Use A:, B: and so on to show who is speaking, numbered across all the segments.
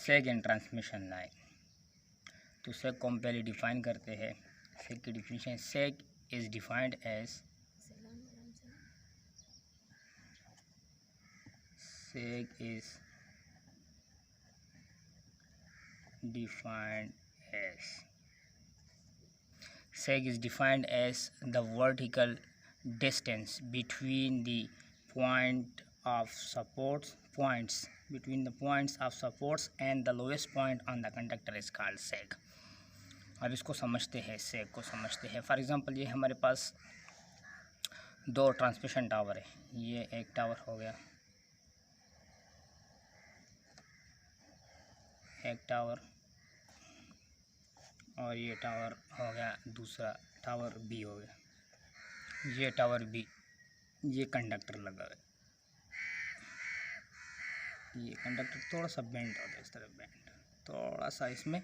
A: सेग and transmission line. तो sag को हम पहले डिफाइन करते हैं। सेग की definition, sag is defined as sag is defined as sag is defined as the vertical distance between the points of supports and the lowest point on the conductor is called sag। अब इसको समझते हैं, sag को समझते हैं। For example ये हमारे पास दो ट्रांसमिशन टावर है। ये एक टावर हो गया, एक टावर, और ये टावर हो गया दूसरा टावर बी हो गया। ये टावर बी, ये कंडक्टर लगा है। ये कंडक्टर थोड़ा सा बेंड होता है, इस तरह बेंड, थोड़ा सा इसमें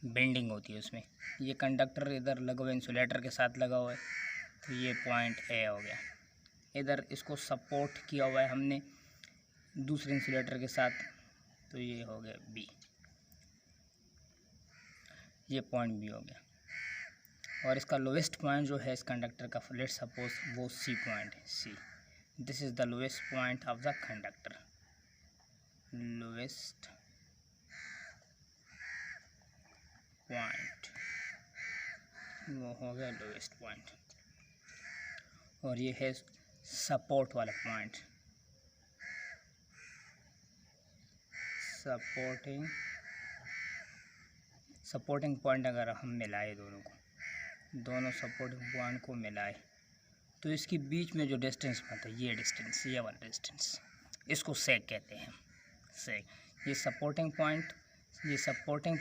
A: बेंडिंग होती है उसमें। ये कंडक्टर इधर लगा हुआ है, इंसुलेटर के साथ लगा हुआ है, तो ये पॉइंट ए हो गया। इधर इसको सपोर्ट किया हुआ है हमने दूसरे इंसुलेटर के साथ, तो ये हो गया बी, ये पॉइंट बी हो गया। और इसका लोवेस्ट पॉइंट जो है इस कंडक्टर का, लेट्स सपोज वो सी पॉइंट है, C. This is the lowest point of the conductor. Lowest point वो हो गया लोवेस्ट पॉइंट। और ये है सपोर्ट वाला पॉइंट, सपोर्टिंग पॉइंट। अगर हम मिलाए दोनों सपोर्टिंग पॉइंट को मिलाए तो इसके बीच में जो डिस्टेंस बनता है, ये डिस्टेंस, ये वाला डिस्टेंस, इसको सेग कहते हैं। सेग, ये सपोर्टिंग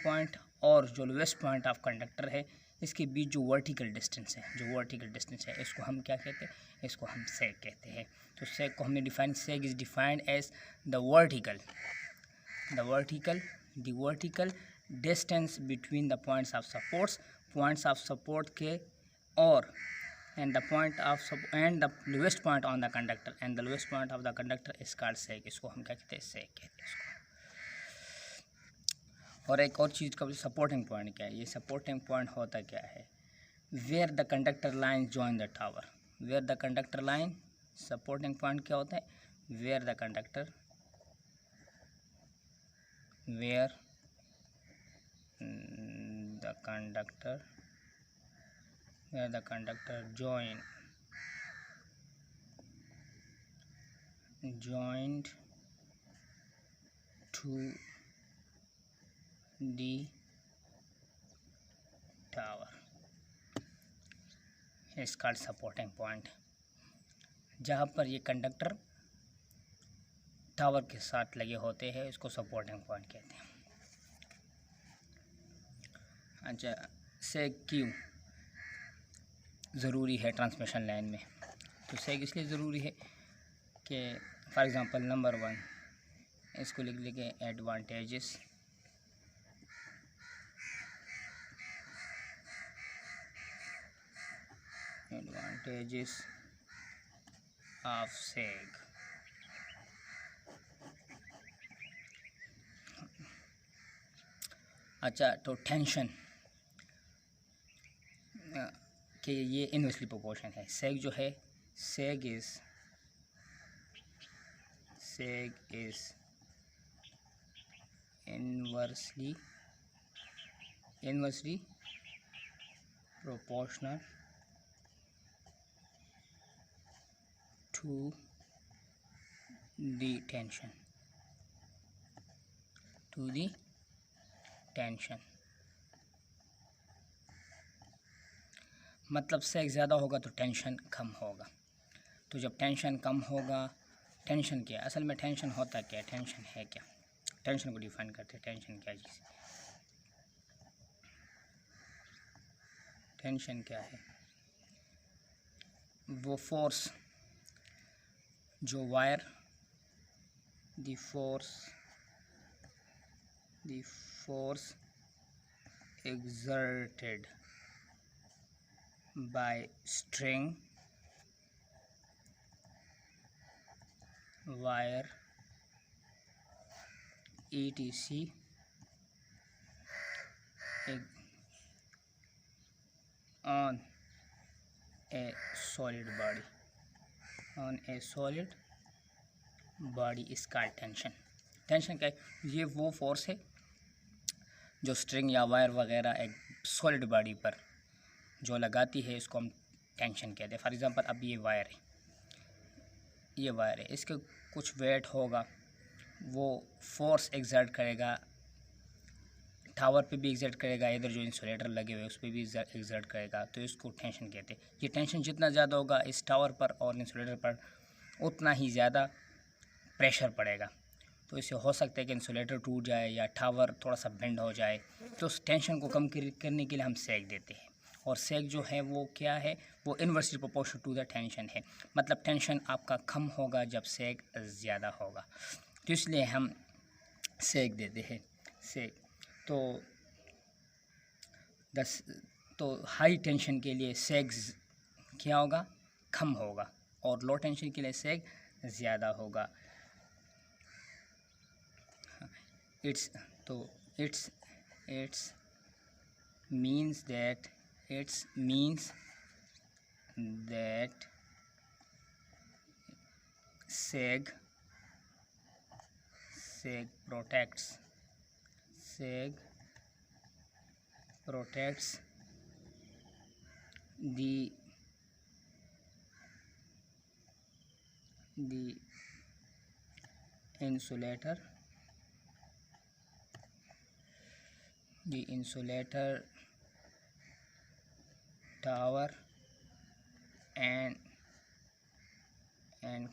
A: पॉइंट और जो लोवेस्ट पॉइंट ऑफ कंडक्टर है, इसके बीच जो वर्टिकल डिस्टेंस है, इसको हम क्या कहते हैं? इसको हम सेग कहते हैं। तो सेग को हमने define, sag is defined as the vertical distance between the points of support के और and the lowest point on the conductor, and the lowest point of the conductor is called sag। इसको हम क्या कहते हैं? sag कहते हैं इसको। और एक और चीज़ का सपोर्टिंग पॉइंट क्या है? ये सपोर्टिंग पॉइंट होता क्या है? Where the conductor line join the tower, where the conductor line, supporting point क्या होता है? Where the conductor joined to the tower is called supporting point। जहाँ पर ये कंडक्टर टावर के साथ लगे होते हैं, इसको सपोर्टिंग पॉइंट कहते हैं। अच्छा, सेग क्यों ज़रूरी है ट्रांसमिशन लाइन में? तो सेग इसलिए ज़रूरी है कि फॉर एग्ज़ाम्पल नंबर 1, इसको लिख लेंगे एडवांटेजेस ऑफ सेग। अच्छा, तो टेंशन कि ये इनवर्सली प्रोपोर्शन है। सेग जो है, सेग is inversely proportional to the tension, मतलब सेग ज़्यादा होगा तो टेंशन कम होगा। तो जब टेंशन कम होगा, टेंशन क्या है असल में? टेंशन होता क्या है? टेंशन है क्या? टेंशन को डिफाइन करते हैं। टेंशन क्या चीज़? टेंशन क्या है? वो फोर्स जो wire, the force exerted by string, wire, etc on a solid body, on a solid body is called tension. Tension क्या है? ये वो फोर्स है जो स्ट्रिंग या वायर वगैरह एक सॉलिड बॉडी पर जो लगाती है, इसको हम टेंशन कहते हैं। फॉर एग्जांपल अब ये वायर है, ये वायर है, इसके कुछ वेट होगा, वो फोर्स एग्जर्ट करेगा, टावर पे भी एग्जर्ट करेगा, इधर जो इंसुलेटर लगे हुए उस पर भी एग्जर्ट करेगा, तो इसको टेंशन कहते हैं। ये टेंशन जितना ज़्यादा होगा इस टावर पर और इंसुलेटर पर, उतना ही ज़्यादा प्रेशर पड़ेगा। तो इससे हो सकता है कि इंसुलेटर टूट जाए या टावर थोड़ा सा बेंड हो जाए। तो उस टेंशन को कम करने के लिए हम सेक देते हैं। और सेक जो है वो क्या है? वो inversely proportional to the tension है। मतलब टेंशन आपका कम होगा जब सेक ज़्यादा होगा, तो इसलिए हम सेक देते हैं। सेक तो हाई टेंशन के लिए सेक क्या होगा? कम होगा, और लो टेंशन के लिए सेक ज़्यादा होगा। It's means that seg protects the insulator, tower and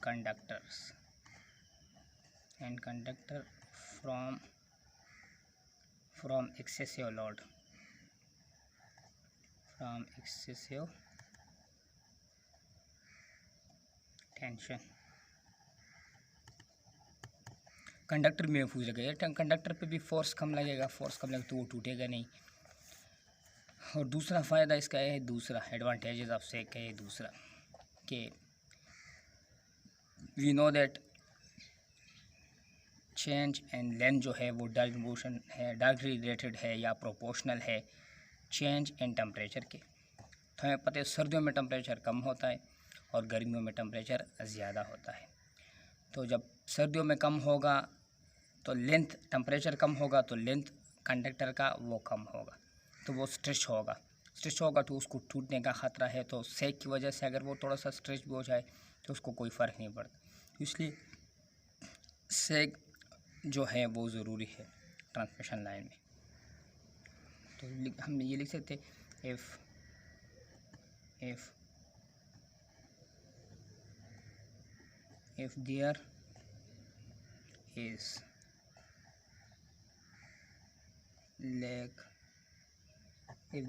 A: conductor from excessive load, from excessive tension. Conductor में महफूज लगेगा, कंडक्टर पे भी फोर्स कम लगेगा, तो वो टूटेगा नहीं। और दूसरा फ़ायदा इसका है, दूसरा एडवांटेजेस ऑफ सेक है दूसरा, कि we know that change and length जो है वो डायरेक्ट मोशन है, डायरेक्टली रिलेटेड है या प्रोपोर्शनल है चेंज इन टेम्परेचर के। तो हमें पता है सर्दियों में टेम्परेचर कम होता है और गर्मियों में टेम्परेचर ज़्यादा होता है। तो जब सर्दियों में कम होगा तो लेंथ, टेम्परेचर कम होगा तो लेंथ कंडक्टर का वो कम होगा, तो वो स्ट्रेच होगा तो उसको टूटने का ख़तरा है। तो सेक की वजह से अगर वो थोड़ा सा स्ट्रेच भी हो जाए तो उसको कोई फ़र्क नहीं पड़ता। इसलिए सेक जो है वो ज़रूरी है ट्रांसमिशन लाइन में। तो हम ये लिख सकते if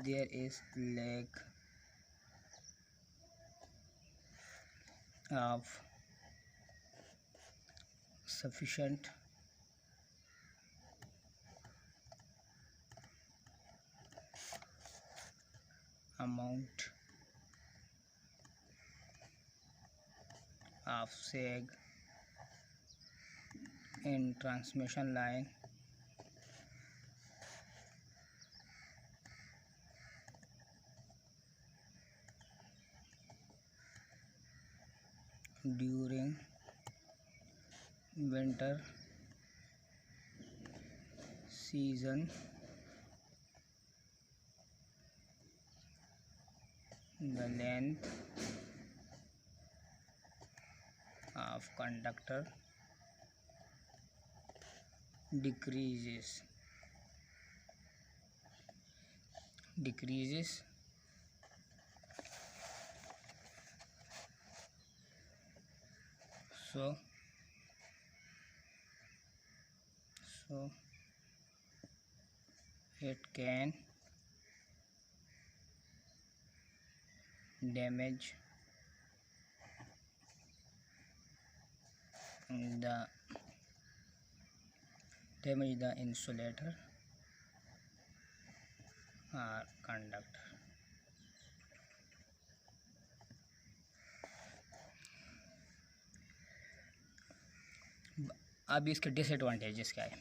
A: there is lack of sufficient amount of sag in transmission line, during winter season, the length of conductor decreases so it can damage the insulator or conductor। अब इसके डिसएडवांटेजेस क्या है?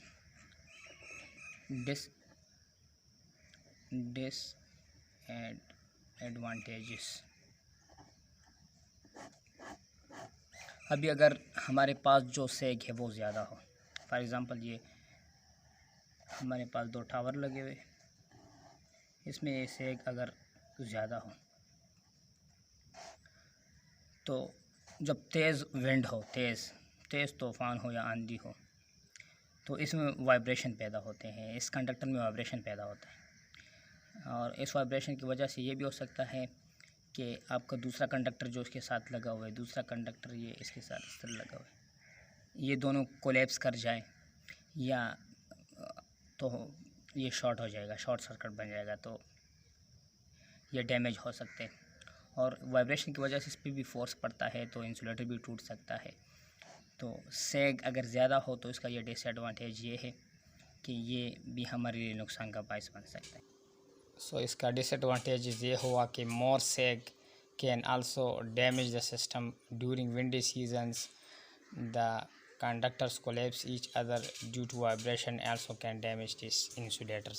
A: डिसएडवांटेजेस। अभी अगर हमारे पास जो सेग है वो ज़्यादा हो, फॉर एग्ज़ाम्पल ये हमारे पास 2 टावर लगे हुए, इसमें ये सेग अगर ज़्यादा हो तो जब तेज़ विंड हो, तेज़ तूफ़ान हो या आंधी हो, तो इसमें वाइब्रेशन पैदा होते हैं, इस कंडक्टर में वाइब्रेशन पैदा होता है। और इस वाइब्रेशन की वजह से ये भी हो सकता है कि आपका दूसरा कंडक्टर जो इसके साथ लगा हुआ है, दूसरा कंडक्टर ये इसके साथ इस तरह लगा हुआ है, ये दोनों कोलैप्स कर जाए या तो ये शॉर्ट हो जाएगा, शॉर्ट सर्किट बन जाएगा, तो ये डैमेज हो सकते हैं। और वाइब्रेशन की वजह से इस पर भी फोर्स पड़ता है तो इंसुलेटर भी टूट सकता है। तो सेग अगर ज़्यादा हो तो इसका ये डिसएडवांटेज ये है कि ये भी हमारे लिए नुकसान का बायस बन सकता है। सो इसका डिसएडवांटेज ये हुआ कि more sag can also damage the system during windy seasons, the conductors collapse each other due to vibration, also can damage these insulators.